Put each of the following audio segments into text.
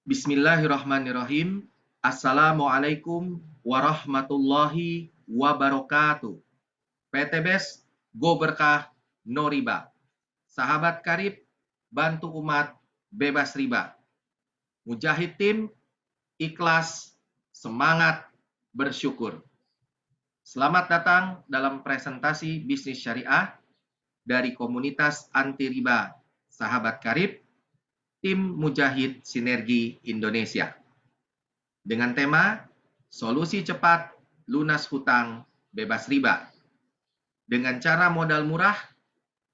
Bismillahirrahmanirrahim. Assalamualaikum warahmatullahi wabarakatuh. PTBes Go Berkah No Riba. Sahabat karib, bantu umat bebas riba. Mujahid tim, ikhlas, semangat, bersyukur. Selamat datang dalam presentasi bisnis syariah dari komunitas anti riba Sahabat Karib, tim Mujahid Sinergi Indonesia. Dengan tema solusi cepat lunas hutang bebas riba. Dengan cara modal murah,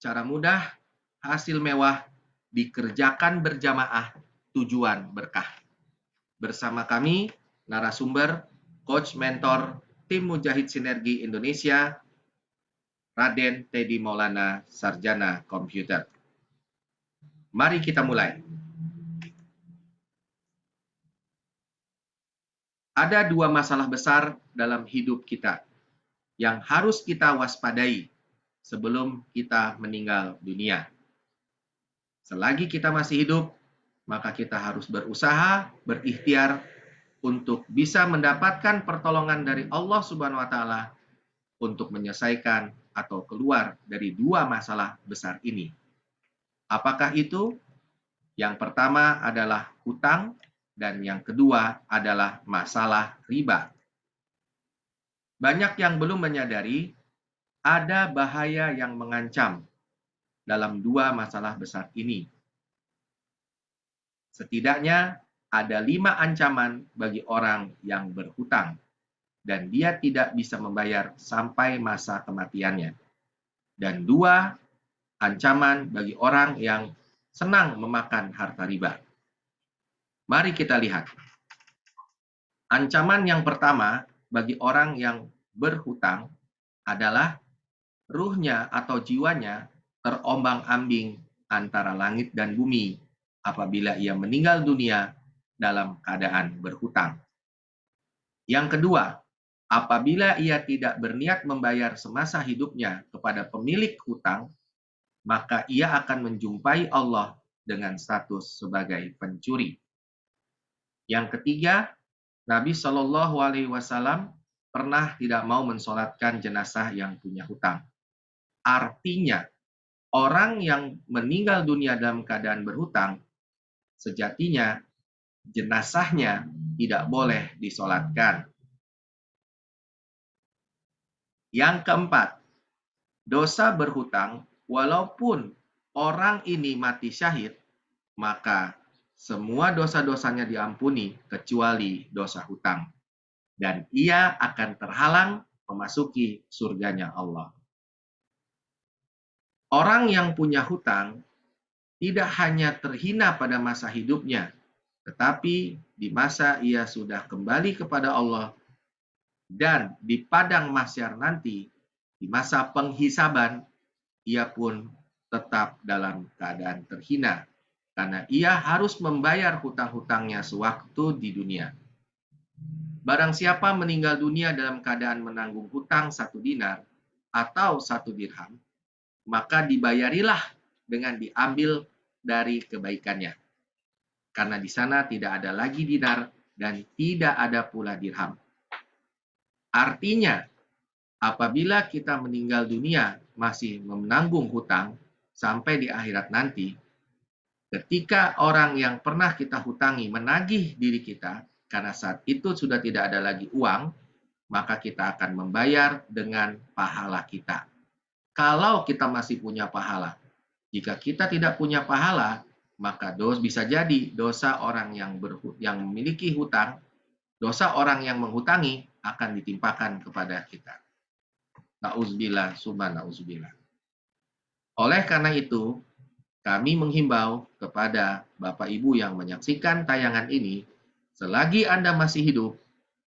cara mudah, hasil mewah, dikerjakan berjamaah, tujuan berkah. Bersama kami, narasumber, coach mentor, tim Mujahid Sinergi Indonesia, Raden Teddy Maulana, Sarjana Komputer. Mari kita mulai. Ada dua masalah besar dalam hidup kita yang harus kita waspadai sebelum kita meninggal dunia. Selagi kita masih hidup, maka kita harus berusaha, berikhtiar untuk bisa mendapatkan pertolongan dari Allah Subhanahu wa Ta'ala untuk menyelesaikan atau keluar dari dua masalah besar ini. Apakah itu? Yang pertama adalah hutang, dan yang kedua adalah masalah riba. Banyak yang belum menyadari ada bahaya yang mengancam dalam dua masalah besar ini. Setidaknya ada 5 ancaman bagi orang yang berhutang dan dia tidak bisa membayar sampai masa kematiannya. Dan 2 ancaman bagi orang yang senang memakan harta riba. Mari kita lihat. Ancaman yang pertama bagi orang yang berhutang adalah ruhnya atau jiwanya terombang-ambing antara langit dan bumi apabila ia meninggal dunia dalam keadaan berhutang. Yang kedua, apabila ia tidak berniat membayar semasa hidupnya kepada pemilik hutang, maka ia akan menjumpai Allah dengan status sebagai pencuri. Yang ketiga, Nabi Shallallahu Alaihi Wasallam pernah tidak mau mensolatkan jenazah yang punya hutang. Artinya, orang yang meninggal dunia dalam keadaan berhutang, sejatinya jenazahnya tidak boleh disolatkan. Yang keempat, dosa berhutang, walaupun orang ini mati syahid, maka semua dosa-dosanya diampuni kecuali dosa hutang. Dan ia akan terhalang memasuki surganya Allah. Orang yang punya hutang tidak hanya terhina pada masa hidupnya, tetapi di masa ia sudah kembali kepada Allah dan di padang mahsyar nanti, di masa penghisaban, ia pun tetap dalam keadaan terhina karena ia harus membayar hutang-hutangnya sewaktu di dunia. Barang siapa meninggal dunia dalam keadaan menanggung hutang 1 dinar atau 1 dirham, maka dibayarilah dengan diambil dari kebaikannya. Karena di sana tidak ada lagi dinar dan tidak ada pula dirham. Artinya, apabila kita meninggal dunia masih menanggung hutang sampai di akhirat nanti, ketika orang yang pernah kita hutangi menagih diri kita, karena saat itu sudah tidak ada lagi uang, maka kita akan membayar dengan pahala kita. Kalau kita masih punya pahala. Jika kita tidak punya pahala, maka bisa jadi dosa orang yang memiliki hutang, dosa orang yang menghutangi akan ditimpakan kepada kita. Na'udzubillah, summa na'udzubillah. Oleh karena itu, kami menghimbau kepada Bapak Ibu yang menyaksikan tayangan ini, selagi Anda masih hidup,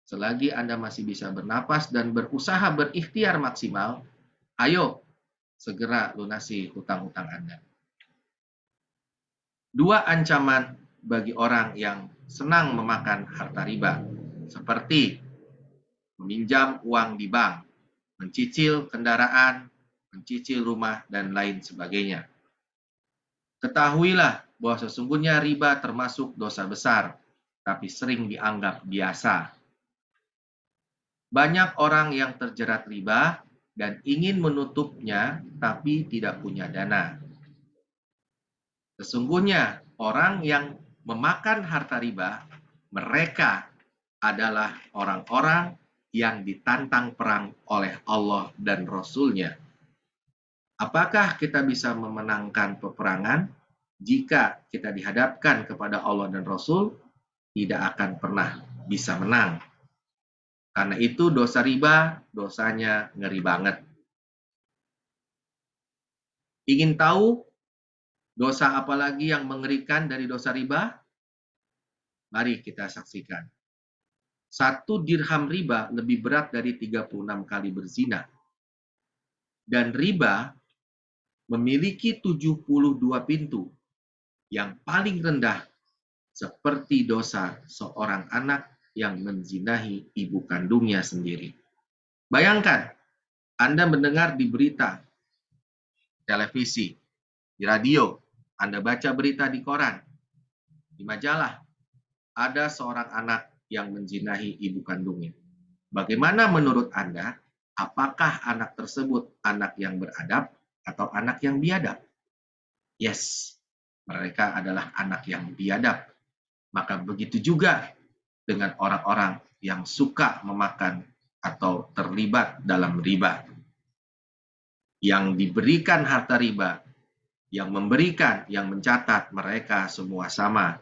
selagi Anda masih bisa bernapas dan berusaha berikhtiar maksimal, ayo segera lunasi hutang-hutang Anda. 2 ancaman bagi orang yang senang memakan harta riba, seperti meminjam uang di bank, mencicil kendaraan, mencicil rumah, dan lain sebagainya. Ketahuilah bahwa sesungguhnya riba termasuk dosa besar tapi sering dianggap biasa. Banyak orang yang terjerat riba dan ingin menutupnya tapi tidak punya dana. Sesungguhnya orang yang memakan harta riba, mereka adalah orang-orang yang ditantang perang oleh Allah dan Rasul-Nya. Apakah kita bisa memenangkan peperangan? Jika kita dihadapkan kepada Allah dan Rasul, tidak akan pernah bisa menang. Karena itu dosa riba, dosanya ngeri banget. Ingin tahu dosa apa lagi yang mengerikan dari dosa riba? Mari kita saksikan. 1 dirham riba lebih berat dari 36 kali berzina. Dan riba memiliki 72 pintu. Yang paling rendah seperti dosa seorang anak yang menzinahi ibu kandungnya sendiri. Bayangkan, Anda mendengar di berita, televisi, di radio, Anda baca berita di koran, di majalah, ada seorang anak yang menzinahi ibu kandungnya. Bagaimana menurut Anda? Apakah anak tersebut anak yang beradab atau anak yang biadab? Yes, mereka adalah anak yang biadab. Maka begitu juga dengan orang-orang yang suka memakan atau terlibat dalam riba. Yang diberikan harta riba, yang memberikan, yang mencatat, mereka semua sama.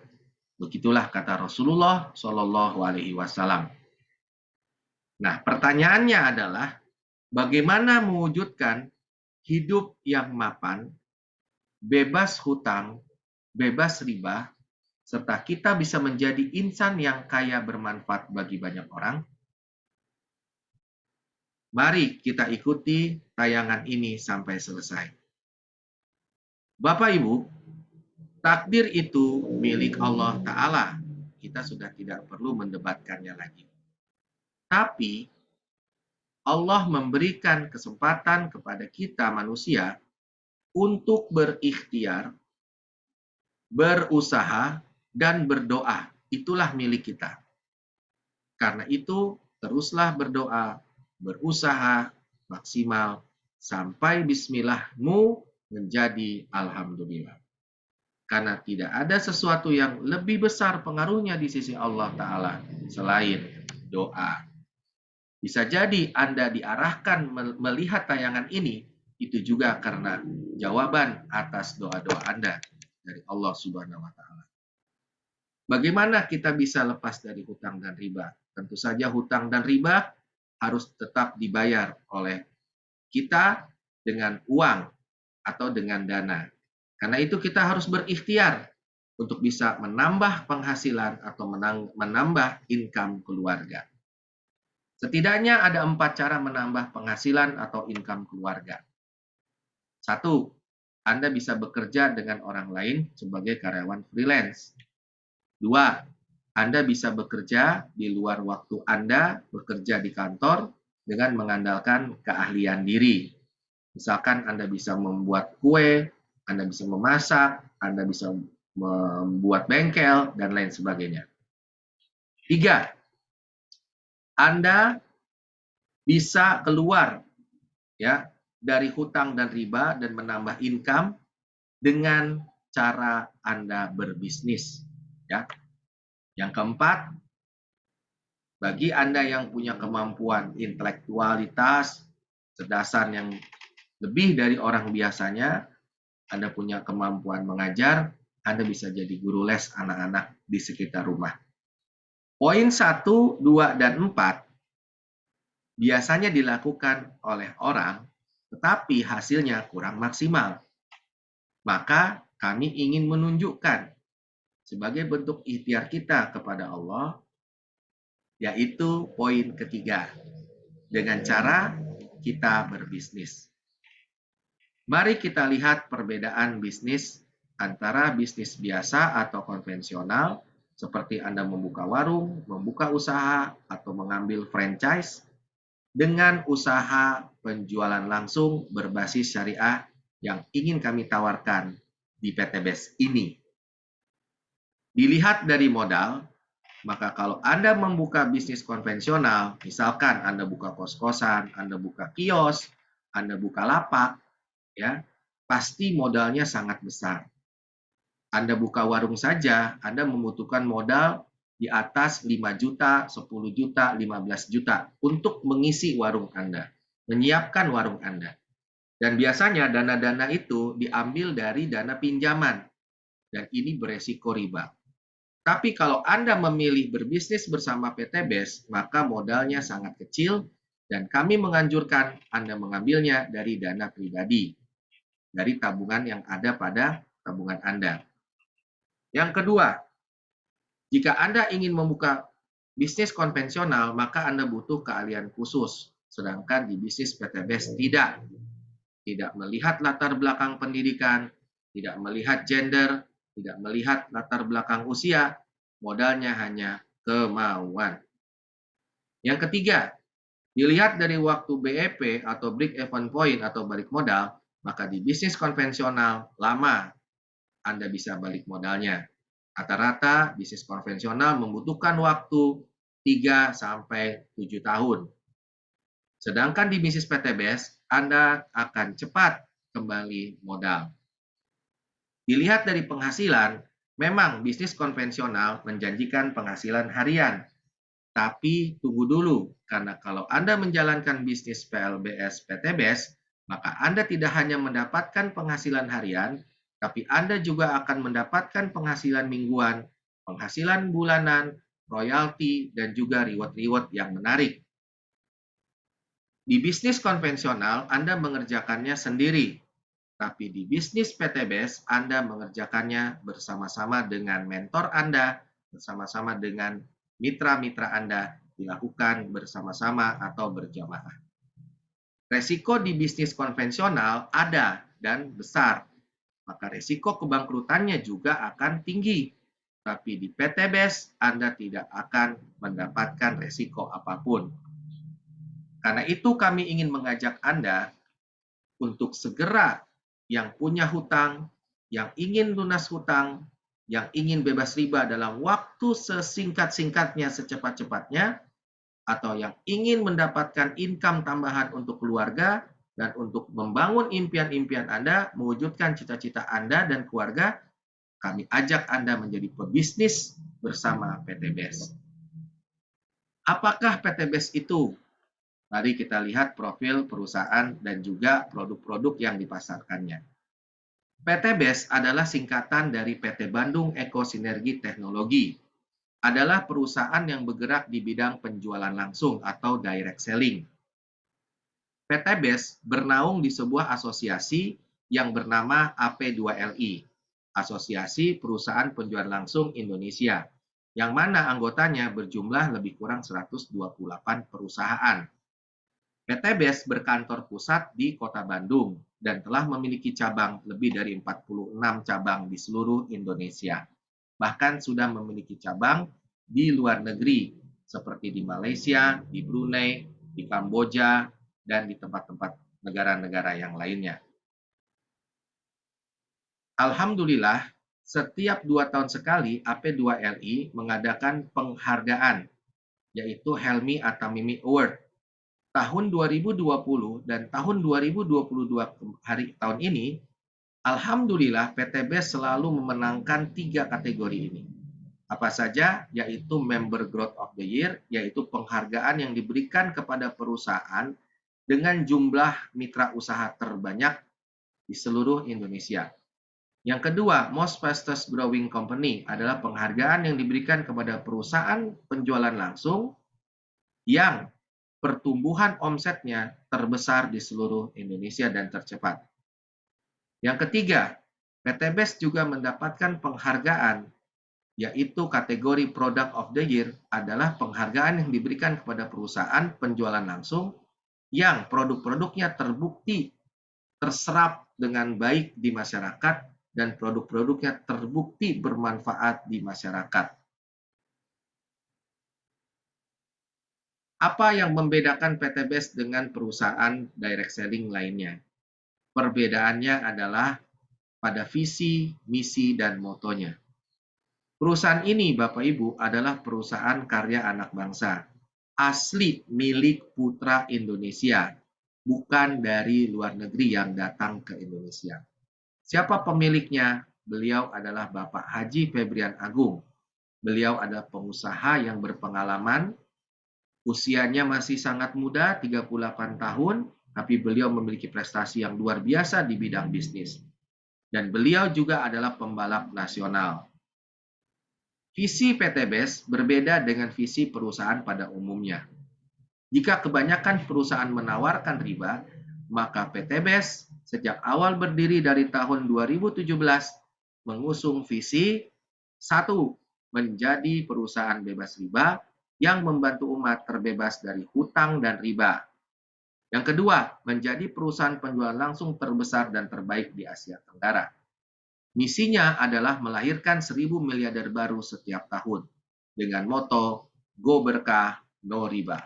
Begitulah kata Rasulullah Shallallahu Alaihi Wasallam. Nah, pertanyaannya adalah bagaimana mewujudkan hidup yang mapan, bebas hutang, bebas riba, serta kita bisa menjadi insan yang kaya bermanfaat bagi banyak orang? Mari kita ikuti tayangan ini sampai selesai. Bapak Ibu, takdir itu milik Allah Ta'ala. Kita sudah tidak perlu mendebatkannya lagi. Tapi Allah memberikan kesempatan kepada kita manusia untuk berikhtiar, berusaha, dan berdoa. Itulah milik kita. Karena itu, teruslah berdoa, berusaha maksimal sampai bismillahmu menjadi alhamdulillah. Karena tidak ada sesuatu yang lebih besar pengaruhnya di sisi Allah Ta'ala selain doa. Bisa jadi Anda diarahkan melihat tayangan ini, itu juga karena jawaban atas doa-doa Anda dari Allah Subhanahu wa Ta'ala. Bagaimana kita bisa lepas dari hutang dan riba? Tentu saja hutang dan riba harus tetap dibayar oleh kita dengan uang atau dengan dana. Karena itu kita harus berikhtiar untuk bisa menambah penghasilan atau menambah income keluarga. Setidaknya ada 4 cara menambah penghasilan atau income keluarga. 1, Anda bisa bekerja dengan orang lain sebagai karyawan freelance. 2, Anda bisa bekerja di luar waktu Anda bekerja di kantor dengan mengandalkan keahlian diri. Misalkan Anda bisa membuat kue, Anda bisa memasak, Anda bisa membuat bengkel, dan lain sebagainya. 3, Anda bisa keluar ya dari hutang dan riba dan menambah income dengan cara Anda berbisnis. Ya. Yang keempat, bagi Anda yang punya kemampuan intelektualitas, cerdasan yang lebih dari orang biasanya, Anda punya kemampuan mengajar, Anda bisa jadi guru les anak-anak di sekitar rumah. Poin 1, 2, dan 4 biasanya dilakukan oleh orang, tetapi hasilnya kurang maksimal. Maka kami ingin menunjukkan sebagai bentuk ikhtiar kita kepada Allah, yaitu poin ketiga, dengan cara kita berbisnis. Mari kita lihat perbedaan bisnis antara bisnis biasa atau konvensional, seperti Anda membuka warung, membuka usaha, atau mengambil franchise, dengan usaha penjualan langsung berbasis syariah yang ingin kami tawarkan di PT BES ini. Dilihat dari modal, Maka kalau Anda membuka bisnis konvensional, misalkan Anda buka kos-kosan, Anda buka kios, Anda buka lapak, ya, pasti modalnya sangat besar. Anda buka warung saja, Anda membutuhkan modal di atas 5 juta, 10 juta, 15 juta untuk mengisi warung Anda, menyiapkan warung Anda. Dan biasanya dana-dana itu diambil dari dana pinjaman, dan ini beresiko riba. Tapi kalau Anda memilih berbisnis bersama PT BES, maka modalnya sangat kecil dan kami menganjurkan Anda mengambilnya dari dana pribadi, dari tabungan yang ada pada tabungan Anda. Yang kedua, jika Anda ingin membuka bisnis konvensional, maka Anda butuh keahlian khusus. Sedangkan di bisnis PT BES tidak melihat latar belakang pendidikan, tidak melihat gender, tidak melihat latar belakang usia, modalnya hanya kemauan. Yang ketiga, dilihat dari waktu BEP atau break even point atau balik modal, maka di bisnis konvensional lama Anda bisa balik modalnya. Rata-rata bisnis konvensional membutuhkan waktu 3 sampai 7 tahun. Sedangkan di bisnis PT BES, Anda akan cepat kembali modal. Dilihat dari penghasilan, memang bisnis konvensional menjanjikan penghasilan harian. Tapi tunggu dulu, karena kalau Anda menjalankan bisnis PLBS PT BES, maka Anda tidak hanya mendapatkan penghasilan harian, tapi Anda juga akan mendapatkan penghasilan mingguan, penghasilan bulanan, royalti, dan juga reward-reward yang menarik. Di bisnis konvensional, Anda mengerjakannya sendiri, tapi di bisnis PT BES, Anda mengerjakannya bersama-sama dengan mentor Anda, bersama-sama dengan mitra-mitra Anda, dilakukan bersama-sama atau berjamaah. Resiko di bisnis konvensional ada dan besar, maka resiko kebangkrutannya juga akan tinggi. Tapi di PT BES, Anda tidak akan mendapatkan resiko apapun. Karena itu kami ingin mengajak Anda untuk segera yang punya hutang, yang ingin lunas hutang, yang ingin bebas riba dalam waktu sesingkat-singkatnya, secepat-cepatnya, atau yang ingin mendapatkan income tambahan untuk keluarga dan untuk membangun impian-impian Anda, mewujudkan cita-cita Anda dan keluarga, kami ajak Anda menjadi pebisnis bersama PT BES. Apakah PT BES itu? Mari kita lihat profil perusahaan dan juga produk-produk yang dipasarkannya. PT BES adalah singkatan dari PT Bandung Eko Sinergi Teknologi. Adalah perusahaan yang bergerak di bidang penjualan langsung atau direct selling. PT BES bernaung di sebuah asosiasi yang bernama AP2LI, Asosiasi Perusahaan Penjualan Langsung Indonesia, yang mana anggotanya berjumlah lebih kurang 128 perusahaan. PT BES berkantor pusat di Kota Bandung dan telah memiliki cabang lebih dari 46 cabang di seluruh Indonesia. Bahkan sudah memiliki cabang di luar negeri seperti di Malaysia, di Brunei, di Kamboja, dan di tempat-tempat negara-negara yang lainnya. Alhamdulillah, setiap 2 tahun sekali AP2LI mengadakan penghargaan, yaitu Helmi Atamimi Award. Tahun 2020 dan tahun 2022 tahun ini, alhamdulillah PT BES selalu memenangkan 3 kategori ini. Apa saja? Yaitu Member Growth of the Year, yaitu penghargaan yang diberikan kepada perusahaan dengan jumlah mitra usaha terbanyak di seluruh Indonesia. Yang kedua, Most Fastest Growing Company adalah penghargaan yang diberikan kepada perusahaan penjualan langsung yang pertumbuhan omsetnya terbesar di seluruh Indonesia dan tercepat. Yang ketiga, PT BES juga mendapatkan penghargaan, yaitu kategori Product of the Year adalah penghargaan yang diberikan kepada perusahaan penjualan langsung yang produk-produknya terbukti terserap dengan baik di masyarakat dan produk-produknya terbukti bermanfaat di masyarakat. Apa yang membedakan PT BES dengan perusahaan direct selling lainnya? Perbedaannya adalah pada visi, misi, dan motonya. Perusahaan ini, Bapak Ibu, adalah perusahaan karya anak bangsa, asli milik putra Indonesia, bukan dari luar negeri yang datang ke Indonesia. Siapa pemiliknya? Beliau adalah Bapak Haji Febrian Agung. Beliau adalah pengusaha yang berpengalaman, usianya masih sangat muda, 38 tahun, tapi beliau memiliki prestasi yang luar biasa di bidang bisnis. Dan beliau juga adalah pembalap nasional. Visi PT BES berbeda dengan visi perusahaan pada umumnya. Jika kebanyakan perusahaan menawarkan riba, maka PT BES sejak awal berdiri dari tahun 2017 mengusung visi 1. Menjadi perusahaan bebas riba yang membantu umat terbebas dari hutang dan riba. Yang kedua, menjadi perusahaan penjualan langsung terbesar dan terbaik di Asia Tenggara. Misinya adalah melahirkan 1.000 miliarder baru setiap tahun dengan moto Go Berkah, No Riba.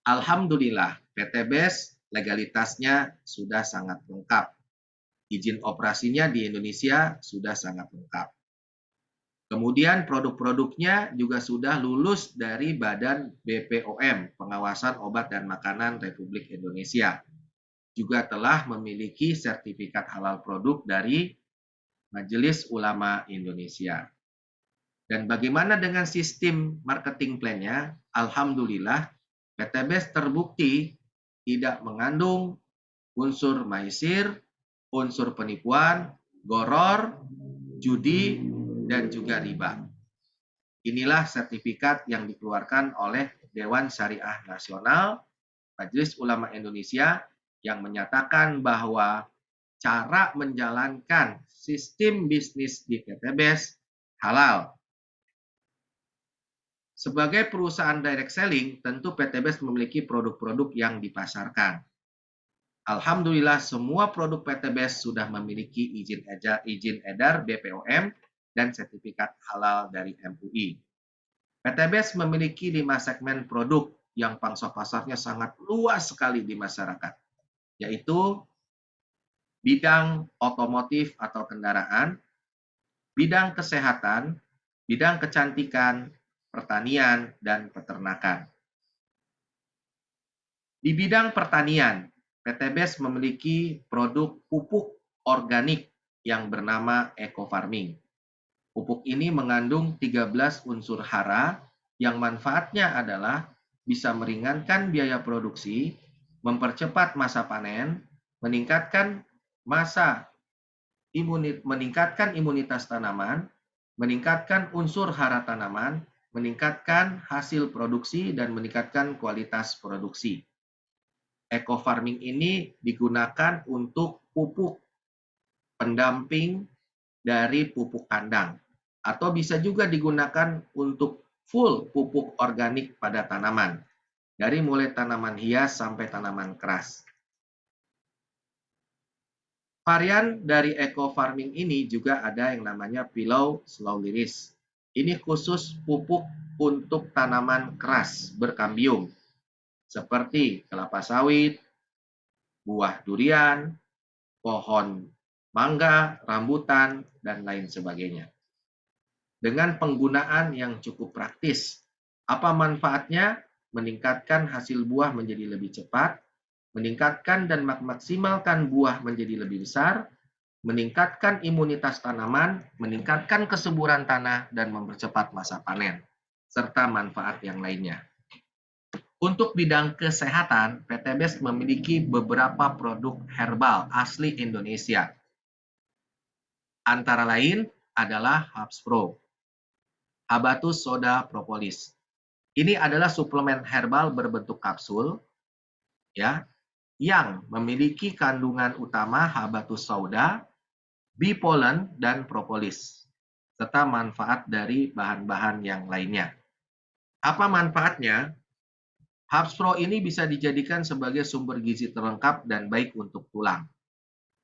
Alhamdulillah, PT BES legalitasnya sudah sangat lengkap. Izin operasinya di Indonesia sudah sangat lengkap. Kemudian produk-produknya juga sudah lulus dari Badan BPOM, Pengawasan Obat dan Makanan Republik Indonesia. Juga telah memiliki sertifikat halal produk dari Majelis Ulama Indonesia. Dan bagaimana dengan sistem marketing plan-nya? Alhamdulillah, PT BES terbukti tidak mengandung unsur maisir, unsur penipuan, goror, judi, dan juga riba. Inilah sertifikat yang dikeluarkan oleh Dewan Syariah Nasional, Majelis Ulama Indonesia, yang menyatakan bahwa cara menjalankan sistem bisnis di PT BES halal. Sebagai perusahaan direct selling, tentu PT BES memiliki produk-produk yang dipasarkan. Alhamdulillah, semua produk PT BES sudah memiliki izin edar BPOM dan sertifikat halal dari MUI. PT BES memiliki 5 segmen produk yang pangsa pasarnya sangat luas sekali di masyarakat, yaitu bidang otomotif atau kendaraan, bidang kesehatan, bidang kecantikan, pertanian, dan peternakan. Di bidang pertanian, PT BES memiliki produk pupuk organik yang bernama Eco Farming. Pupuk ini mengandung 13 unsur hara yang manfaatnya adalah bisa meringankan biaya produksi, mempercepat masa panen, meningkatkan imunitas tanaman, meningkatkan unsur hara tanaman, meningkatkan hasil produksi, dan meningkatkan kualitas produksi. Eco farming ini digunakan untuk pupuk pendamping dari pupuk kandang, atau bisa juga digunakan untuk full pupuk organik pada tanaman, dari mulai tanaman hias sampai tanaman keras. Varian dari eco farming ini juga ada yang namanya Pillow Slow Release. Ini khusus pupuk untuk tanaman keras berkambium, seperti kelapa sawit, buah durian, pohon mangga, rambutan, dan lain sebagainya. Dengan penggunaan yang cukup praktis, apa manfaatnya? Meningkatkan hasil buah menjadi lebih cepat, meningkatkan dan memaksimalkan buah menjadi lebih besar, meningkatkan imunitas tanaman, meningkatkan kesuburan tanah, dan mempercepat masa panen, serta manfaat yang lainnya. Untuk bidang kesehatan, PT BES memiliki beberapa produk herbal asli Indonesia. Antara lain adalah Habspro, Habatus Soda Propolis. Ini adalah suplemen herbal berbentuk kapsul, ya, yang memiliki kandungan utama Habatus Sauda, bee pollen, dan propolis, serta manfaat dari bahan-bahan yang lainnya. Apa manfaatnya? Habspro ini bisa dijadikan sebagai sumber gizi terlengkap dan baik untuk tulang.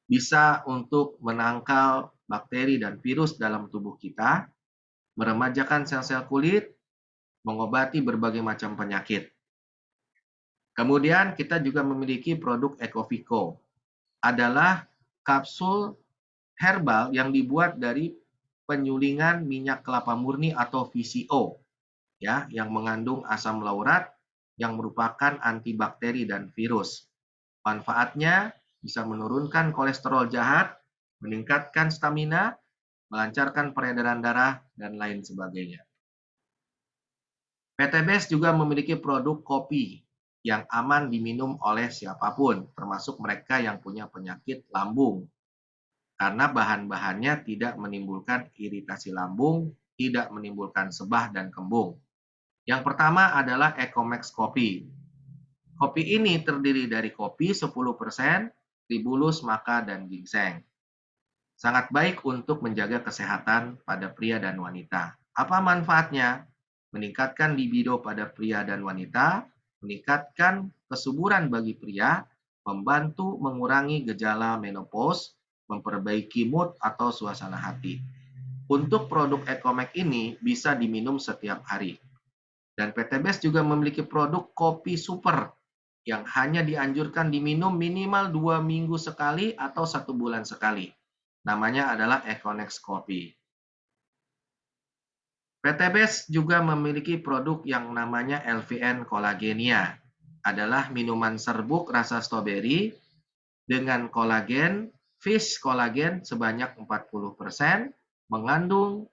Bisa untuk menangkal bakteri dan virus dalam tubuh kita, meremajakan sel-sel kulit, mengobati berbagai macam penyakit. Kemudian kita juga memiliki produk Ecovico. Adalah kapsul herbal yang dibuat dari penyulingan minyak kelapa murni atau VCO, ya, yang mengandung asam laurat yang merupakan antibakteri dan virus. Manfaatnya bisa menurunkan kolesterol jahat, meningkatkan stamina, melancarkan peredaran darah, dan lain sebagainya. PT Best juga memiliki produk kopi yang aman diminum oleh siapapun, termasuk mereka yang punya penyakit lambung. Karena bahan-bahannya tidak menimbulkan iritasi lambung, tidak menimbulkan sebah dan kembung. Yang pertama adalah Ecomax Kopi. Kopi ini terdiri dari kopi 10%, tribulus, maca, dan ginseng. Sangat baik untuk menjaga kesehatan pada pria dan wanita. Apa manfaatnya? Meningkatkan libido pada pria dan wanita, meningkatkan kesuburan bagi pria, membantu mengurangi gejala menopause, memperbaiki mood atau suasana hati. Untuk produk Ecomax ini bisa diminum setiap hari. Dan PT Best juga memiliki produk kopi super yang hanya dianjurkan diminum minimal 2 minggu sekali atau 1 bulan sekali. Namanya adalah Econex Coffee. PT Best juga memiliki produk yang namanya LVN Collagenia. Adalah minuman serbuk rasa stroberi dengan kolagen, fish kolagen sebanyak 40%, mengandung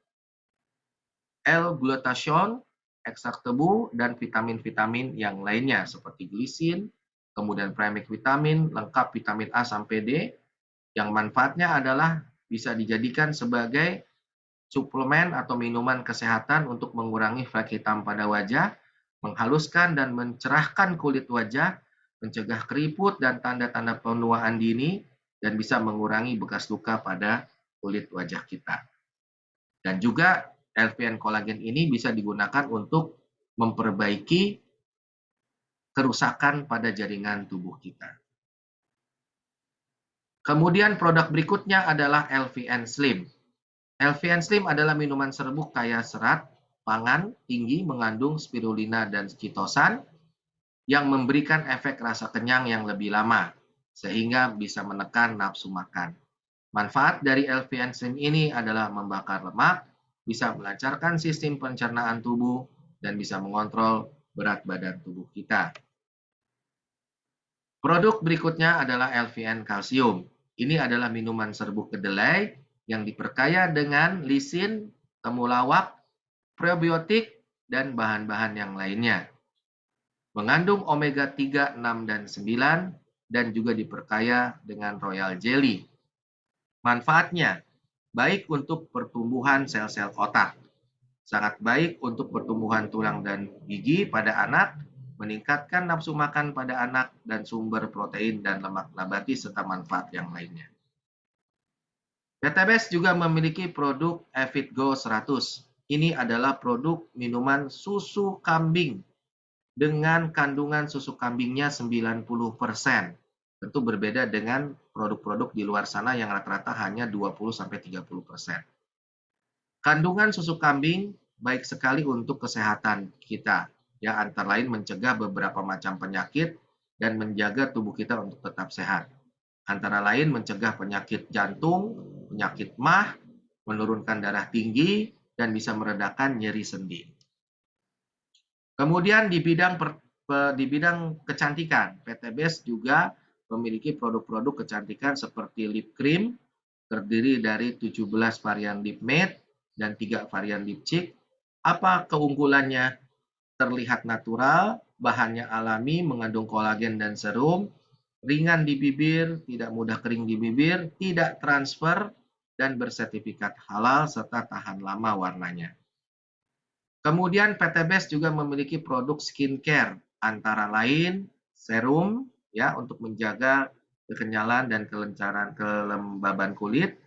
L-glutathione, ekstrak tebu, dan vitamin-vitamin yang lainnya seperti glisin, kemudian premix vitamin, lengkap vitamin A sampai D, yang manfaatnya adalah bisa dijadikan sebagai suplemen atau minuman kesehatan untuk mengurangi flek hitam pada wajah, menghaluskan dan mencerahkan kulit wajah, mencegah keriput dan tanda-tanda penuaan dini, dan bisa mengurangi bekas luka pada kulit wajah kita. Dan juga LVN kolagen ini bisa digunakan untuk memperbaiki kerusakan pada jaringan tubuh kita. Kemudian produk berikutnya adalah LVN Slim. LVN Slim adalah minuman serbuk kaya serat, pangan tinggi, mengandung spirulina dan chitosan yang memberikan efek rasa kenyang yang lebih lama, sehingga bisa menekan nafsu makan. Manfaat dari LVN Slim ini adalah membakar lemak, bisa melancarkan sistem pencernaan tubuh, dan bisa mengontrol berat badan tubuh kita. Produk berikutnya adalah LVN Kalsium. Ini adalah minuman serbuk kedelai yang diperkaya dengan lisin, temulawak, probiotik, dan bahan-bahan yang lainnya. Mengandung omega 3, 6, dan 9, dan juga diperkaya dengan royal jelly. Manfaatnya, baik untuk pertumbuhan sel-sel otak, sangat baik untuk pertumbuhan tulang dan gigi pada anak, meningkatkan nafsu makan pada anak, dan sumber protein dan lemak nabati serta manfaat yang lainnya. PT Best juga memiliki produk Evitgo 100. Ini adalah produk minuman susu kambing dengan kandungan susu kambingnya 90%. Tentu berbeda dengan produk-produk di luar sana yang rata-rata hanya 20-30%. Kandungan susu kambing baik sekali untuk kesehatan kita, yang antara lain mencegah beberapa macam penyakit dan menjaga tubuh kita untuk tetap sehat. Antara lain mencegah penyakit jantung, penyakit MAH, menurunkan darah tinggi, dan bisa meredakan nyeri sendi. Kemudian di bidang kecantikan, PT Best juga memiliki produk-produk kecantikan seperti lip cream, terdiri dari 17 varian lip matte dan 3 varian lipstick. Apa keunggulannya? Terlihat natural, bahannya alami, mengandung kolagen dan serum, ringan di bibir, tidak mudah kering di bibir, tidak transfer, dan bersertifikat halal serta tahan lama warnanya. Kemudian PT Best juga memiliki produk skincare, antara lain serum ya untuk menjaga kekenyalan dan kelembaban kulit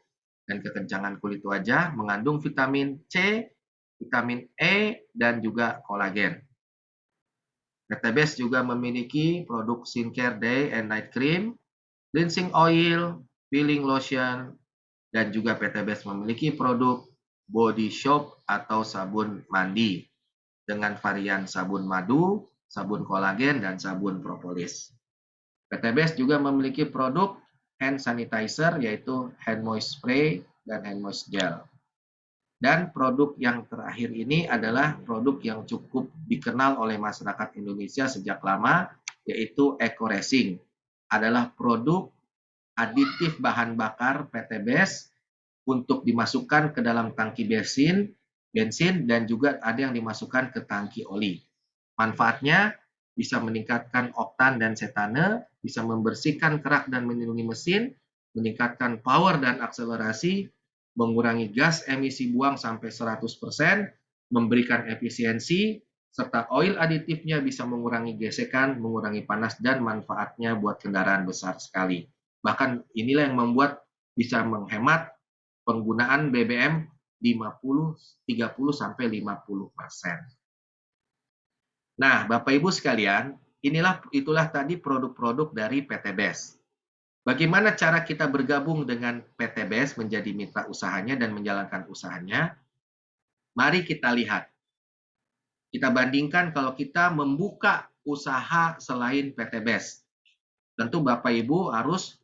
dan kekencangan kulit wajah, mengandung vitamin C, vitamin E, dan juga kolagen. PT Best juga memiliki produk skincare day and night cream, cleansing oil, peeling lotion, dan juga PT Best memiliki produk body soap atau sabun mandi dengan varian sabun madu, sabun kolagen, dan sabun propolis. PT Best juga memiliki produk hand sanitizer yaitu hand moist spray dan hand moist gel. Dan produk yang terakhir ini adalah produk yang cukup dikenal oleh masyarakat Indonesia sejak lama, yaitu Eco Racing. Adalah produk aditif bahan bakar PTBS untuk dimasukkan ke dalam tangki bensin dan juga ada yang dimasukkan ke tangki oli. Manfaatnya bisa meningkatkan oktan dan cetane, bisa membersihkan kerak dan melindungi mesin, meningkatkan power dan akselerasi, mengurangi gas emisi buang sampai 100%, memberikan efisiensi, serta oil aditifnya bisa mengurangi gesekan, mengurangi panas, dan manfaatnya buat kendaraan besar sekali. Bahkan inilah yang membuat bisa menghemat penggunaan BBM 30 sampai 50%. Nah, Bapak Ibu sekalian, itulah tadi produk-produk dari PT BES. Bagaimana cara kita bergabung dengan PT BES menjadi mitra usahanya dan menjalankan usahanya? Mari kita lihat. Kita bandingkan kalau kita membuka usaha selain PT BES. Tentu Bapak Ibu harus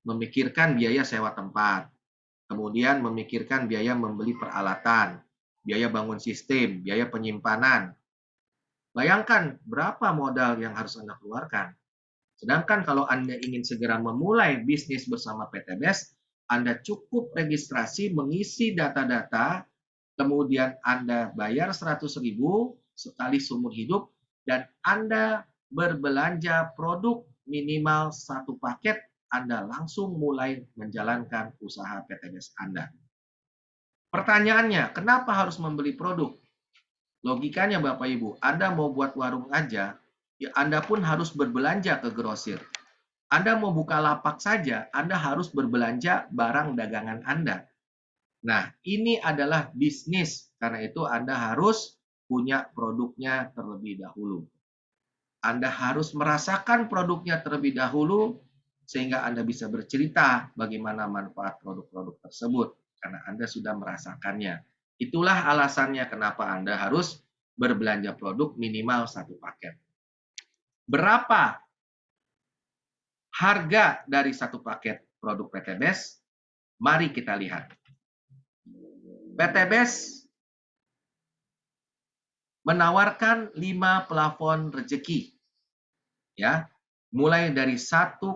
memikirkan biaya sewa tempat, kemudian memikirkan biaya membeli peralatan, biaya bangun sistem, biaya penyimpanan. Bayangkan berapa modal yang harus Anda keluarkan. Sedangkan kalau Anda ingin segera memulai bisnis bersama PT BES, Anda cukup registrasi, mengisi data-data, kemudian Anda bayar 100.000 sekali seumur hidup, dan Anda berbelanja produk minimal 1 paket, Anda langsung mulai menjalankan usaha PT BES Anda. Pertanyaannya, kenapa harus membeli produk? Logikanya Bapak Ibu, Anda mau buat warung aja, ya Anda pun harus berbelanja ke grosir. Anda mau buka lapak saja, Anda harus berbelanja barang dagangan Anda. Nah, ini adalah bisnis, karena itu Anda harus punya produknya terlebih dahulu. Anda harus merasakan produknya terlebih dahulu, sehingga Anda bisa bercerita bagaimana manfaat produk-produk tersebut, karena Anda sudah merasakannya. Itulah alasannya kenapa Anda harus berbelanja produk minimal 1 paket. Berapa harga dari 1 paket produk PT BES? Mari kita lihat. PT BES menawarkan 5 plafon rezeki. Ya, mulai dari 1,67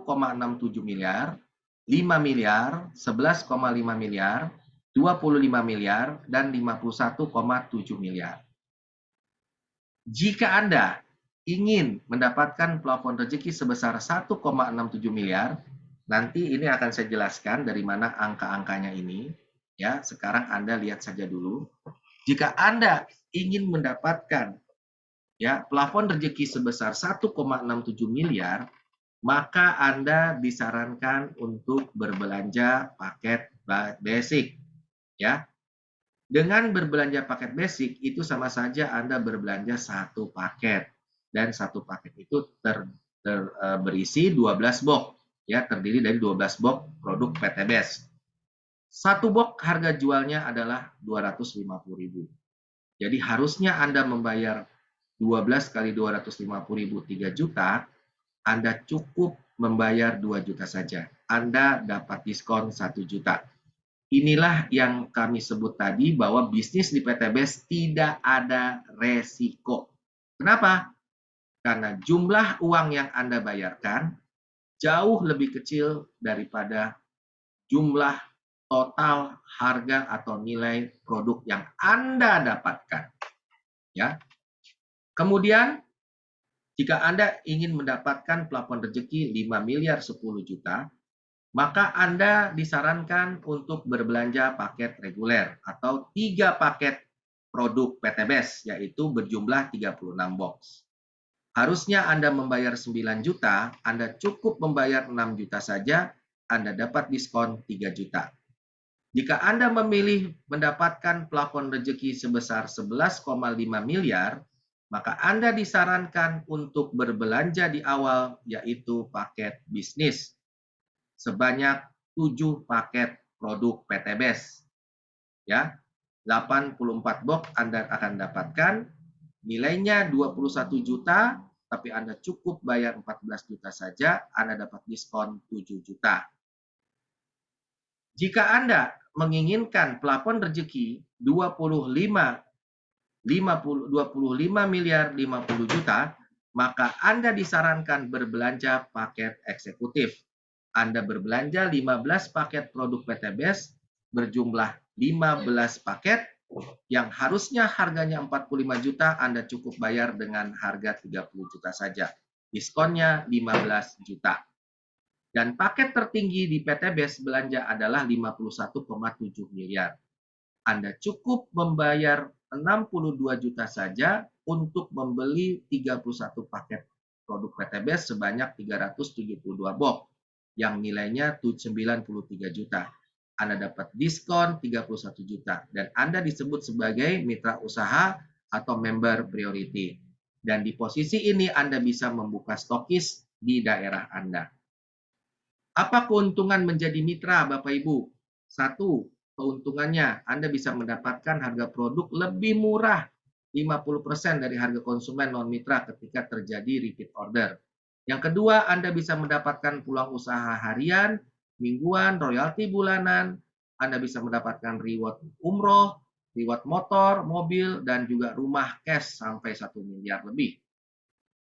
miliar, 5 miliar, 11,5 miliar, 25 miliar, dan 51,7 miliar. Jika Anda ingin mendapatkan plafon rezeki sebesar 1,67 miliar, nanti ini akan saya jelaskan dari mana angka-angkanya ini. Ya, sekarang Anda lihat saja dulu. Jika Anda ingin mendapatkan plafon rezeki sebesar 1,67 miliar, maka Anda disarankan untuk berbelanja paket basic. Ya, dengan berbelanja paket basic itu sama saja Anda berbelanja 1 paket, dan 1 paket itu berisi 12 box, ya, terdiri dari 12 box produk PT BES. 1 box harga jualnya adalah 250.000. Jadi harusnya Anda membayar 12 kali 250.000, 3 juta, Anda cukup membayar 2 juta saja. Anda dapat diskon 1 juta. Inilah yang kami sebut tadi bahwa bisnis di PT BES tidak ada resiko. Kenapa? Karena jumlah uang yang Anda bayarkan jauh lebih kecil daripada jumlah total harga atau nilai produk yang Anda dapatkan. Ya. Kemudian, jika Anda ingin mendapatkan plafon rezeki 5 miliar 10 juta, maka Anda disarankan untuk berbelanja paket reguler atau 3 paket produk PT BES, yaitu berjumlah 36 box. Harusnya Anda membayar 9 juta, Anda cukup membayar 6 juta saja, Anda dapat diskon 3 juta. Jika Anda memilih mendapatkan plafon rezeki sebesar 11,5 miliar, maka Anda disarankan untuk berbelanja di awal, yaitu paket bisnis, sebanyak 7 paket produk PT BES. Ya, 84 box Anda akan dapatkan, nilainya 21 juta, tapi Anda cukup bayar 14 juta saja, Anda dapat diskon 7 juta. Jika Anda menginginkan plafon rezeki 25 miliar 50 juta, maka Anda disarankan berbelanja paket eksekutif. Anda berbelanja 15 paket produk PTBES berjumlah 15 paket yang harusnya harganya 45 juta, Anda cukup bayar dengan harga 30 juta saja. Diskonnya 15 juta. Dan paket tertinggi di PTBES belanja adalah 51,7 miliar. Anda cukup membayar 62 juta saja untuk membeli 31 paket produk PTBES sebanyak 372 box yang nilainya 93 juta. Anda dapat diskon 31 juta dan Anda disebut sebagai mitra usaha atau member priority. Dan di posisi ini Anda bisa membuka stokis di daerah Anda. Apa keuntungan menjadi mitra, Bapak Ibu? Satu, keuntungannya Anda bisa mendapatkan harga produk lebih murah 50% dari harga konsumen non-mitra ketika terjadi repeat order. Yang kedua, Anda bisa mendapatkan pulang usaha harian, mingguan, royalti bulanan, Anda bisa mendapatkan reward umroh, reward motor, mobil, dan juga rumah cash sampai 1 miliar lebih.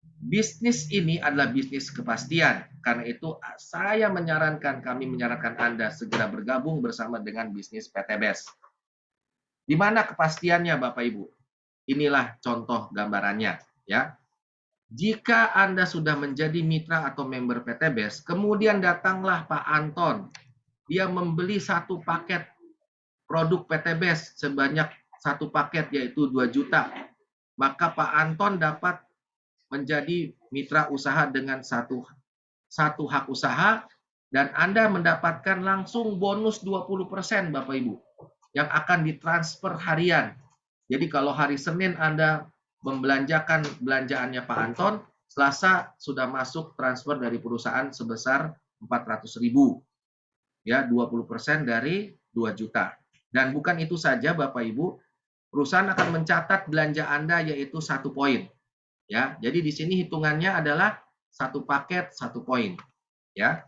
Bisnis ini adalah bisnis kepastian. Karena itu kami menyarankan Anda segera bergabung bersama dengan bisnis PTBES. Di mana kepastiannya Bapak Ibu? Inilah contoh gambarannya ya. Jika Anda sudah menjadi mitra atau member PTBES, kemudian datanglah Pak Anton. Dia membeli satu paket produk PTBES sebanyak satu paket yaitu 2 juta. Maka Pak Anton dapat menjadi mitra usaha dengan satu hak usaha dan Anda mendapatkan langsung bonus 20% Bapak Ibu yang akan ditransfer harian. Jadi kalau hari Senin Anda membelanjakan belanjaannya Pak Anton, Selasa sudah masuk transfer dari perusahaan sebesar 400.000. Ya, 20% dari 2 juta. Dan bukan itu saja Bapak Ibu, perusahaan akan mencatat belanja Anda yaitu 1 poin. Ya, jadi di sini hitungannya adalah satu paket 1 poin. Ya,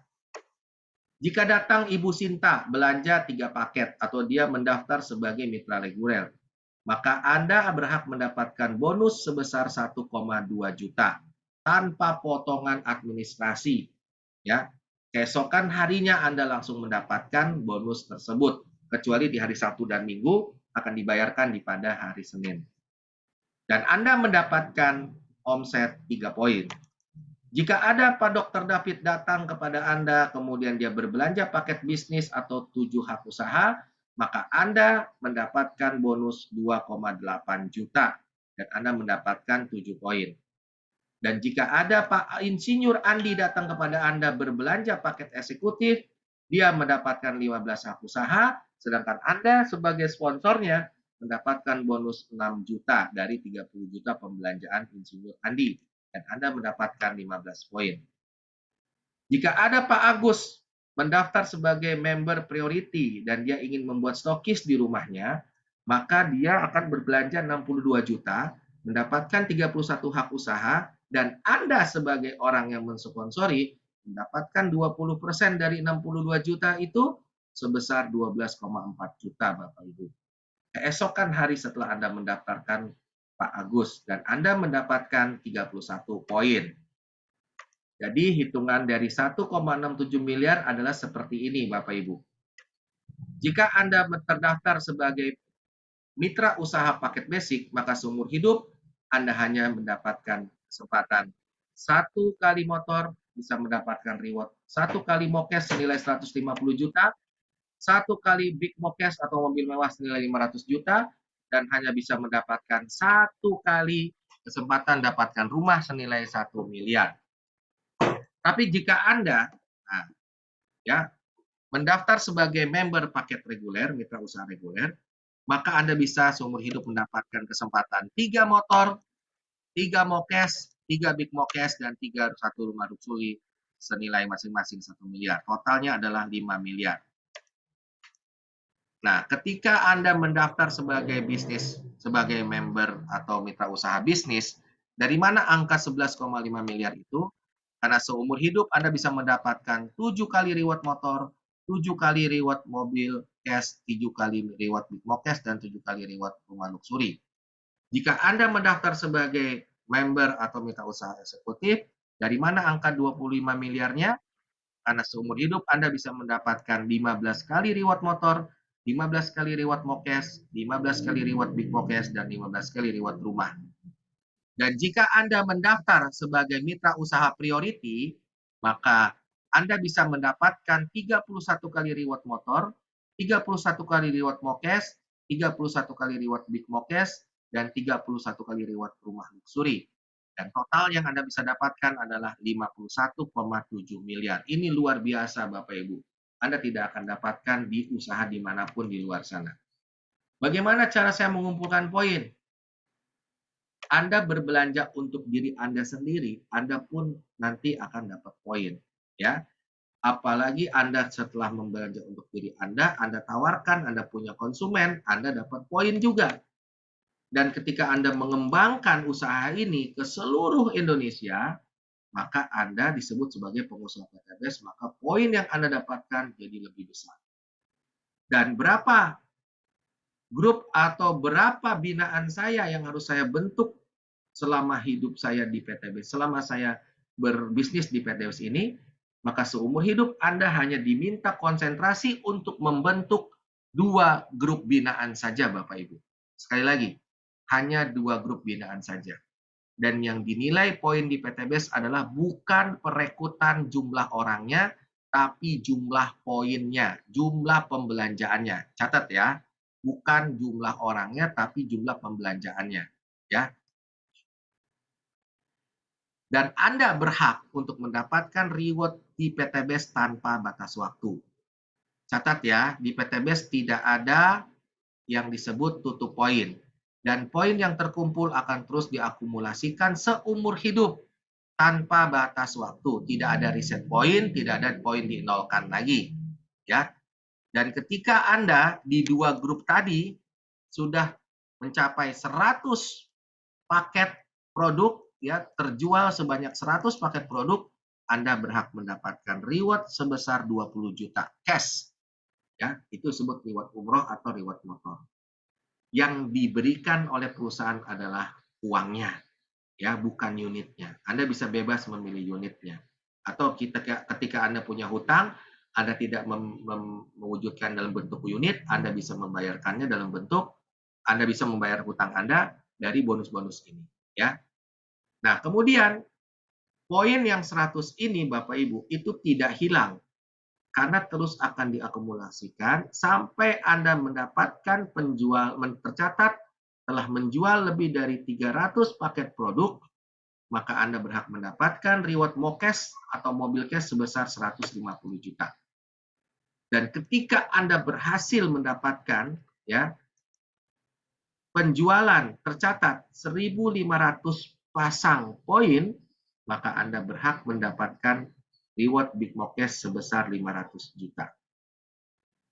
jika datang Ibu Sinta belanja 3 paket atau dia mendaftar sebagai mitra reguler, maka Anda berhak mendapatkan bonus sebesar 1,2 juta tanpa potongan administrasi. Ya, keesokan harinya Anda langsung mendapatkan bonus tersebut, kecuali di hari Sabtu dan Minggu akan dibayarkan di pada hari Senin. Dan Anda mendapatkan omset 3 poin. Jika ada Pak Dr. David datang kepada Anda, kemudian dia berbelanja paket bisnis atau 7 hak usaha, maka Anda mendapatkan bonus 2,8 juta dan Anda mendapatkan 7 poin. Dan jika ada Pak Insinyur Andi datang kepada Anda berbelanja paket eksekutif, dia mendapatkan 15 hak usaha, sedangkan Anda sebagai sponsornya mendapatkan bonus 6 juta dari 30 juta pembelanjaan Insinyur Andi. Dan Anda mendapatkan 15 poin. Jika ada Pak Agus mendaftar sebagai member priority dan dia ingin membuat stokis di rumahnya, maka dia akan berbelanja 62 juta, mendapatkan 31 hak usaha, dan Anda sebagai orang yang mensponsori mendapatkan 20% dari 62 juta itu sebesar 12,4 juta Bapak Ibu. Keesokan hari setelah Anda mendaftarkan Pak Agus dan Anda mendapatkan 31 poin. Jadi hitungan dari 1,67 miliar adalah seperti ini Bapak Ibu. Jika Anda terdaftar sebagai mitra usaha paket basic, maka seumur hidup Anda hanya mendapatkan kesempatan 1 kali motor bisa mendapatkan reward, 1 kali mokes senilai 150 juta, 1 kali big mokes atau mobil mewah senilai 500 juta, dan hanya bisa mendapatkan 1 kali kesempatan dapatkan rumah senilai 1 miliar. Tapi jika Anda mendaftar sebagai member paket reguler, mitra usaha reguler, maka Anda bisa seumur hidup mendapatkan kesempatan 3 motor, 3 mokes, 3 big mokes, dan 1 rumah doksuli senilai masing-masing 1 miliar. Totalnya adalah 5 miliar. Nah, ketika Anda mendaftar sebagai bisnis, sebagai member atau mitra usaha bisnis, dari mana angka 11,5 miliar itu? Karena seumur hidup Anda bisa mendapatkan 7 kali reward motor, 7 kali reward mobil cash, 7 kali reward Big Mo Cash, dan 7 kali reward rumah luxury. Jika Anda mendaftar sebagai member atau mitra usaha eksekutif, dari mana angka 25 miliarnya? Karena seumur hidup Anda bisa mendapatkan 15 kali reward motor, 15 kali reward Mo Cash, 15 kali reward Big Mo Cash, dan 15 kali reward rumah. Dan jika Anda mendaftar sebagai mitra usaha priority, maka Anda bisa mendapatkan 31 kali reward motor, 31 kali reward Mo Cash, 31 kali reward Big Mo Cash, dan 31 kali reward rumah luxury. Dan total yang Anda bisa dapatkan adalah 51,7 miliar. Ini luar biasa Bapak Ibu. Anda tidak akan dapatkan di usaha dimanapun di luar sana. Bagaimana cara saya mengumpulkan poin? Anda berbelanja untuk diri Anda sendiri, Anda pun nanti akan dapat poin, ya. Apalagi Anda setelah membelanja untuk diri Anda tawarkan, Anda punya konsumen, Anda dapat poin juga. Dan ketika Anda mengembangkan usaha ini ke seluruh Indonesia, maka Anda disebut sebagai pengusaha PTBS, maka poin yang Anda dapatkan jadi lebih besar. Dan berapa grup atau berapa binaan saya yang harus saya bentuk selama hidup saya di PTBS, selama saya berbisnis di PTBS ini, maka seumur hidup Anda hanya diminta konsentrasi untuk membentuk 2 grup binaan saja Bapak Ibu. Sekali lagi, hanya 2 grup binaan saja. Dan yang dinilai poin di PTBS adalah bukan perekrutan jumlah orangnya, tapi jumlah poinnya, jumlah pembelanjaannya. Catat ya, bukan jumlah orangnya, tapi jumlah pembelanjaannya. Ya, dan Anda berhak untuk mendapatkan reward di PTBS tanpa batas waktu. Catat ya, di PTBS tidak ada yang disebut tutup poin. Dan poin yang terkumpul akan terus diakumulasikan seumur hidup tanpa batas waktu. Tidak ada reset poin, tidak ada poin dinolkan lagi. Ya. Dan ketika Anda di 2 grup tadi sudah mencapai 100 paket produk, ya, terjual sebanyak 100 paket produk, Anda berhak mendapatkan reward sebesar 20 juta cash. Ya, itu disebut reward umroh atau reward motor. Yang diberikan oleh perusahaan adalah uangnya, ya, bukan unitnya. Anda bisa bebas memilih unitnya. Atau ketika Anda punya hutang, Anda tidak mewujudkan dalam bentuk unit, Anda bisa membayarkannya dalam bentuk, Anda bisa membayar hutang Anda dari bonus-bonus ini. Ya. Nah, kemudian poin yang 100 ini Bapak Ibu itu tidak hilang karena terus akan diakumulasikan sampai Anda mendapatkan tercatat telah menjual lebih dari 300 paket produk, maka Anda berhak mendapatkan reward Mo Cash atau mobil cash sebesar 150 juta. Dan ketika Anda berhasil mendapatkan, ya, penjualan tercatat 1.500 pasang poin, maka Anda berhak mendapatkan reward Big Mo Cash sebesar 500 juta.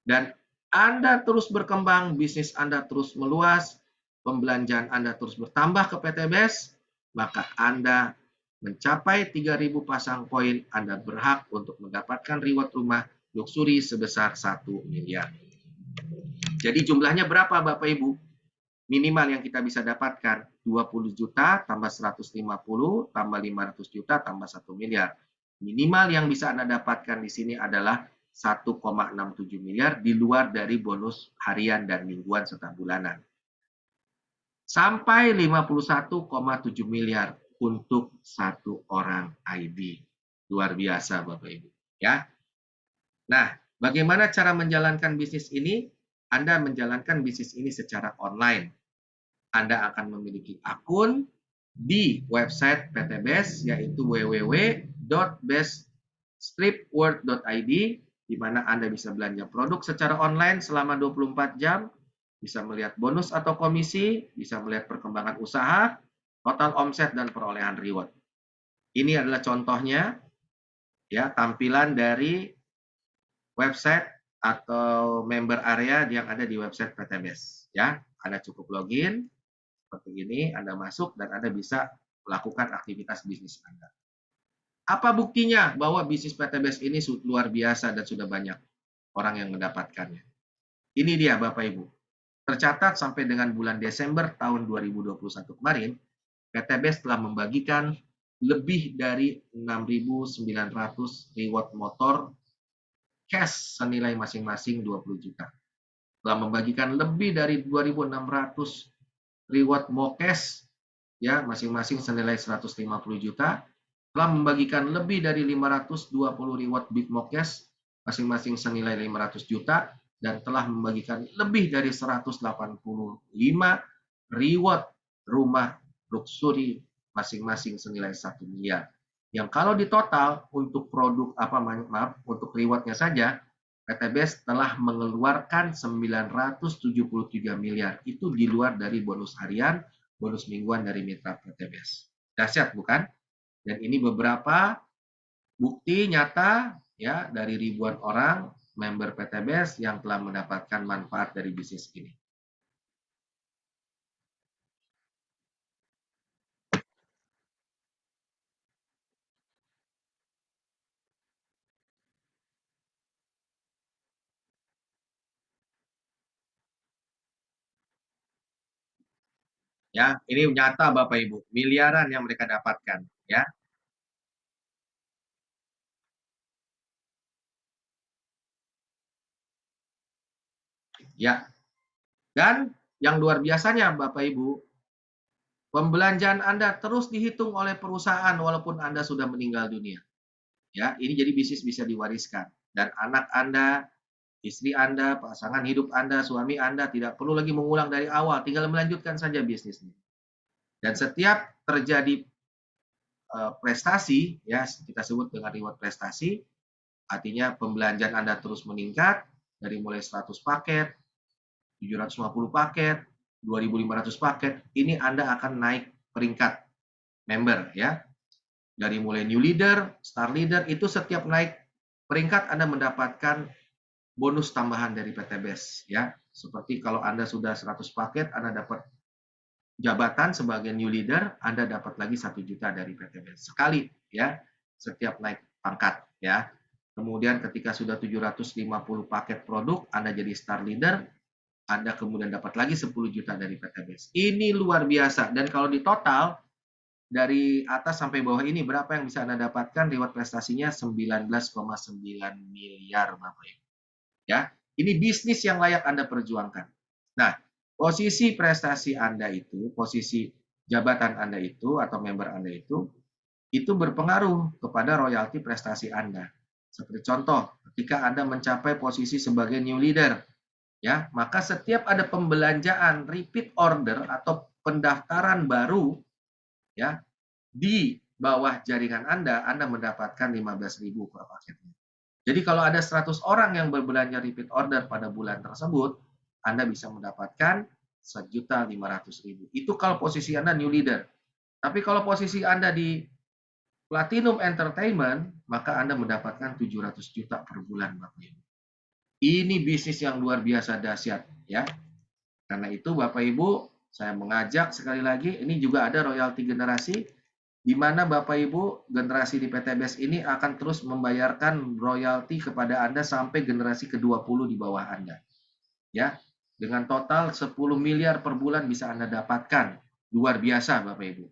Dan Anda terus berkembang, bisnis Anda terus meluas, pembelanjaan Anda terus bertambah ke PTBS, maka Anda mencapai 3.000 pasang poin, Anda berhak untuk mendapatkan reward rumah luxury sebesar 1 miliar. Jadi jumlahnya berapa Bapak Ibu? Minimal yang kita bisa dapatkan 20 juta tambah 150 tambah 500 juta tambah 1 miliar. Minimal yang bisa Anda dapatkan di sini adalah 1,67 miliar di luar dari bonus harian dan mingguan serta bulanan. Sampai 51,7 miliar untuk satu orang IB. Luar biasa Bapak Ibu. Ya. Nah, bagaimana cara menjalankan bisnis ini? Anda menjalankan bisnis ini secara online. Anda akan memiliki akun di website PTBS yaitu www.beststripworld.id di mana Anda bisa belanja produk secara online selama 24 jam, bisa melihat bonus atau komisi, bisa melihat perkembangan usaha, total omset dan perolehan reward. Ini adalah contohnya ya tampilan dari website atau member area yang ada di website PTBS ya. Anda cukup login seperti ini, Anda masuk dan Anda bisa melakukan aktivitas bisnis Anda. Apa buktinya bahwa bisnis PTBS ini luar biasa dan sudah banyak? orang yang mendapatkannya. Ini dia Bapak Ibu. Tercatat sampai dengan bulan Desember tahun 2021 kemarin, PTBS telah membagikan lebih dari 6.900 reward motor cash senilai masing-masing 20 juta. Telah membagikan lebih dari 2.600 reward MoCash ya masing-masing senilai 150 juta. Telah membagikan lebih dari 520 reward Big MoCash masing-masing senilai 500 juta dan telah membagikan lebih dari 185 reward rumah luxury masing-masing senilai 1 miliar. Yang kalau ditotal untuk produk untuk rewardnya saja PTBS telah mengeluarkan 973 miliar. Itu di luar dari bonus harian, bonus mingguan dari mitra PTBS. Dahsyat bukan? Dan ini beberapa bukti nyata ya dari ribuan orang member PTBS yang telah mendapatkan manfaat dari bisnis ini. Ya, ini nyata Bapak Ibu, miliaran yang mereka dapatkan ya. Ya. Dan yang luar biasanya Bapak Ibu, pembelanjaan Anda terus dihitung oleh perusahaan walaupun Anda sudah meninggal dunia. Ya, ini jadi bisnis bisa diwariskan dan anak Anda, istri Anda, pasangan hidup Anda, suami Anda tidak perlu lagi mengulang dari awal, tinggal melanjutkan saja bisnisnya. Dan setiap terjadi prestasi, ya kita sebut dengan reward prestasi, artinya pembelanjaan Anda terus meningkat dari mulai 100 paket, 750 paket, 2.500 paket, ini Anda akan naik peringkat member ya. Dari mulai new leader, star leader, itu setiap naik peringkat Anda mendapatkan bonus tambahan dari PTBS ya. Seperti kalau Anda sudah 100 paket, Anda dapat jabatan sebagai new leader, Anda dapat lagi 1 juta dari PTBS sekali ya, setiap naik pangkat ya. Kemudian ketika sudah 750 paket produk, Anda jadi star leader, Anda kemudian dapat lagi 10 juta dari PTBS. Ini luar biasa dan kalau di total dari atas sampai bawah ini berapa yang bisa Anda dapatkan? Reward prestasinya 19,9 miliar Bapak Ibu. Ya, ini bisnis yang layak Anda perjuangkan. Nah, posisi prestasi Anda itu, posisi jabatan Anda itu atau member Anda itu berpengaruh kepada royalti prestasi Anda. Seperti contoh, ketika Anda mencapai posisi sebagai new leader, ya, maka setiap ada pembelanjaan repeat order atau pendaftaran baru, ya, di bawah jaringan Anda mendapatkan 15.000 per paketnya. Jadi kalau ada 100 orang yang berbelanja repeat order pada bulan tersebut, Anda bisa mendapatkan 1.500.000. Itu kalau posisi Anda new leader. Tapi kalau posisi Anda di Platinum Entertainment, maka Anda mendapatkan 700 juta per bulan, Bapak Ibu. Ini bisnis yang luar biasa dahsyat, ya. Karena itu, Bapak Ibu, saya mengajak sekali lagi, ini juga ada royalti generasi, di mana Bapak Ibu generasi di PTBS ini akan terus membayarkan royalti kepada Anda sampai generasi ke-20 di bawah Anda. Ya, dengan total 10 miliar per bulan bisa Anda dapatkan. Luar biasa Bapak Ibu.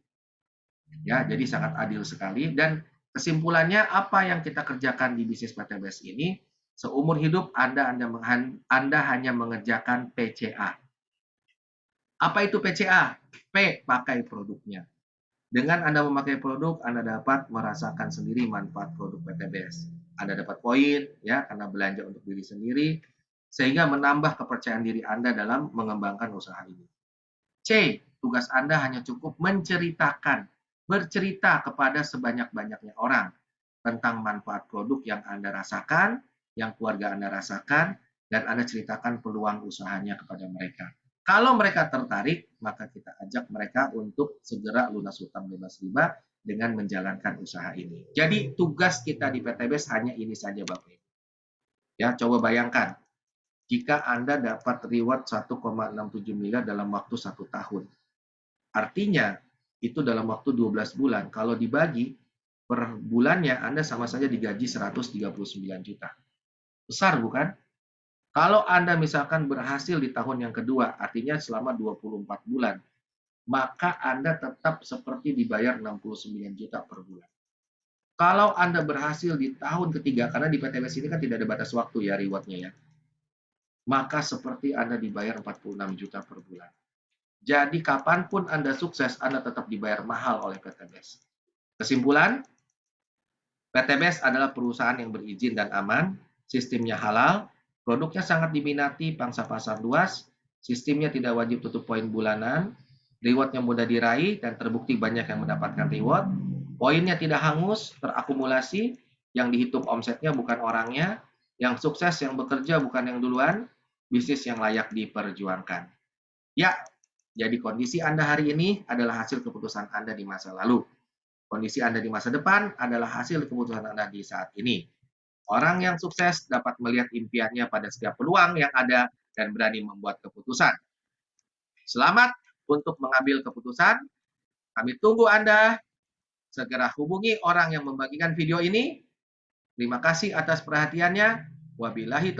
Ya, jadi sangat adil sekali dan kesimpulannya apa yang kita kerjakan di bisnis PTBS ini seumur hidup Anda hanya mengerjakan PCA. Apa itu PCA? P, pakai produknya. Dengan Anda memakai produk, Anda dapat merasakan sendiri manfaat produk PTBS. Anda dapat poin ya karena belanja untuk diri sendiri sehingga menambah kepercayaan diri Anda dalam mengembangkan usaha ini. C, tugas Anda hanya cukup bercerita kepada sebanyak-banyaknya orang tentang manfaat produk yang Anda rasakan, yang keluarga Anda rasakan, dan Anda ceritakan peluang usahanya kepada mereka. Kalau mereka tertarik, maka kita ajak mereka untuk segera lunas hutang bebas riba dengan menjalankan usaha ini. Jadi tugas kita di PTBS hanya ini saja Bapak Ibu. Ya, coba bayangkan jika Anda dapat reward 1,67 miliar dalam waktu 1 tahun. Artinya itu dalam waktu 12 bulan. Kalau dibagi per bulannya Anda sama saja digaji 139 juta. Besar bukan? Kalau Anda misalkan berhasil di tahun yang kedua, artinya selama 24 bulan, maka Anda tetap seperti dibayar 69 juta per bulan. Kalau Anda berhasil di tahun ketiga, karena di PTBS ini kan tidak ada batas waktu ya rewardnya ya, maka seperti Anda dibayar 46 juta per bulan. Jadi kapanpun Anda sukses, Anda tetap dibayar mahal oleh PTBS. Kesimpulan, PTBS adalah perusahaan yang berizin dan aman, sistemnya halal, produknya sangat diminati pangsa pasar luas, sistemnya tidak wajib tutup poin bulanan, rewardnya mudah diraih dan terbukti banyak yang mendapatkan reward, poinnya tidak hangus, terakumulasi, yang dihitung omsetnya bukan orangnya, yang sukses yang bekerja bukan yang duluan, bisnis yang layak diperjuangkan. Ya, jadi kondisi Anda hari ini adalah hasil keputusan Anda di masa lalu. Kondisi Anda di masa depan adalah hasil keputusan Anda di saat ini. Orang yang sukses dapat melihat impiannya pada setiap peluang yang ada dan berani membuat keputusan. Selamat untuk mengambil keputusan. Kami tunggu Anda. Segera hubungi orang yang membagikan video ini. Terima kasih atas perhatiannya. Wabillahi